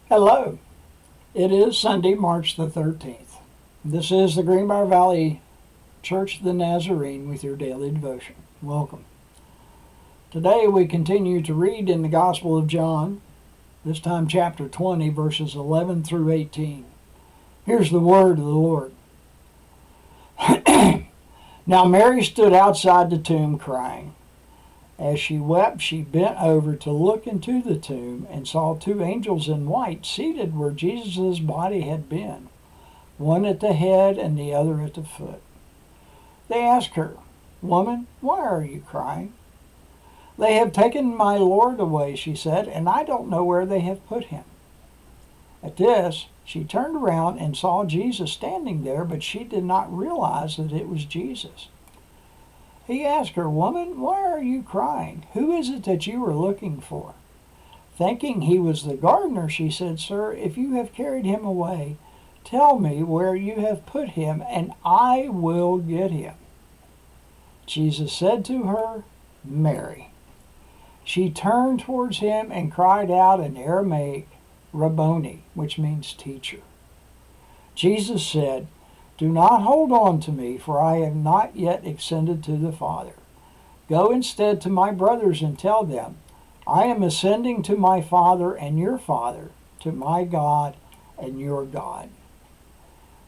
Hello. It is Sunday, March the 13th. This is the Greenbrier Valley Church of the Nazarene with your daily devotion. Welcome. Today we continue to read in the Gospel of John, this time chapter 20, verses 11 through 18. Here's the word of the Lord. Now Mary stood outside the tomb crying. As she wept, she bent over to look into the tomb and saw two angels in white seated where Jesus' body had been, one at the head and the other at the foot. They asked her, "Woman, why are you crying?" "They have taken my Lord away," she said, "and I don't know where they have put him." At this, she turned around and saw Jesus standing there, but she did not realize that it was Jesus. He asked her, "Woman, why are you crying? Who is it that you are looking for?" Thinking he was the gardener, she said, "Sir, if you have carried him away, tell me where you have put him, and I will get him." Jesus said to her, "Mary." She turned towards him and cried out in Aramaic, "Rabboni," which means teacher. Jesus said, "Do not hold on to me, for I have not yet ascended to the Father. Go instead to my brothers and tell them, I am ascending to my Father and your Father, to my God and your God."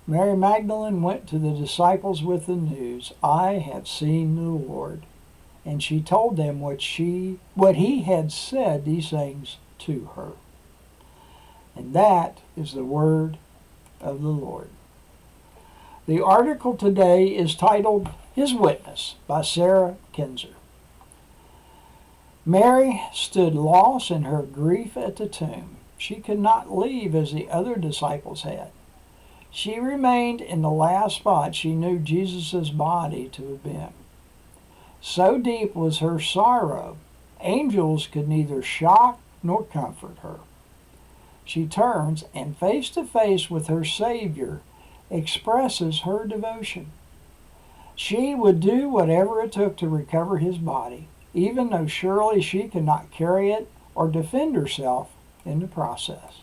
Mary Magdalene went to the disciples with the news, "I have seen the Lord." And she told them what he had said these things to her. And that is the word of the Lord. The article today is titled "His Witness" by Sarah Kinzer. Mary stood lost in her grief at the tomb. She could not leave as the other disciples had. She remained in the last spot she knew Jesus' body to have been. So deep was her sorrow, angels could neither shock nor comfort her. She turns and face to face with her Savior expresses her devotion. She would do whatever it took to recover his body, even though surely she could not carry it or defend herself in the process.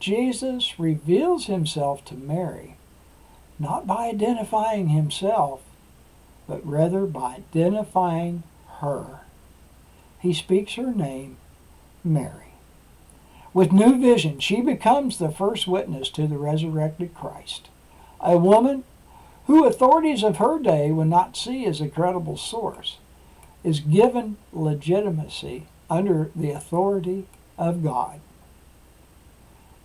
Jesus reveals himself to Mary, not by identifying himself, but rather by identifying her. He speaks her name, Mary. With new vision, she becomes the first witness to the resurrected Christ, a woman who authorities of her day would not see as a credible source, is given legitimacy under the authority of God.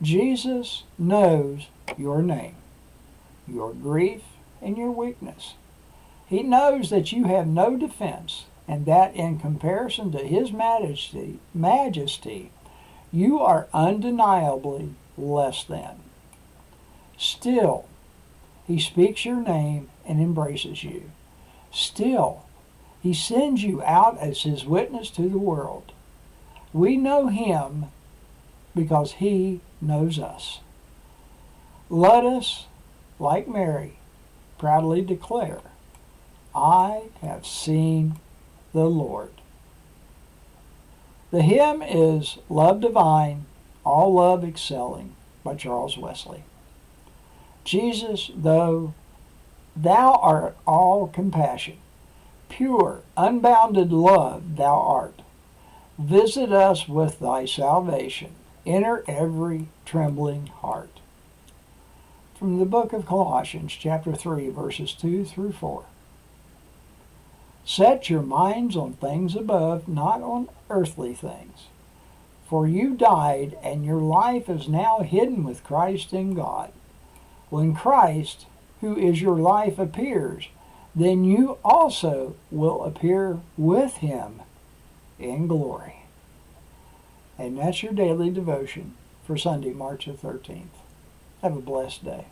Jesus knows your name, your grief, and your weakness. He knows that you have no defense, and that in comparison to his majesty, you are undeniably less than. Still, he speaks your name and embraces you. Still, he sends you out as his witness to the world. We know him because he knows us. Let us, like Mary, proudly declare, "I have seen the Lord." The hymn is "Love Divine, All Love Excelling" by Charles Wesley. Jesus, thou art all compassion, pure, unbounded love thou art. Visit us with thy salvation, enter every trembling heart. From the book of Colossians, chapter 3, verses 2 through 4. Set your minds on things above, not on earthly things. For you died, and your life is now hidden with Christ in God. When Christ, who is your life, appears, then you also will appear with him in glory. And that's your daily devotion for Sunday, March the 13th. Have a blessed day.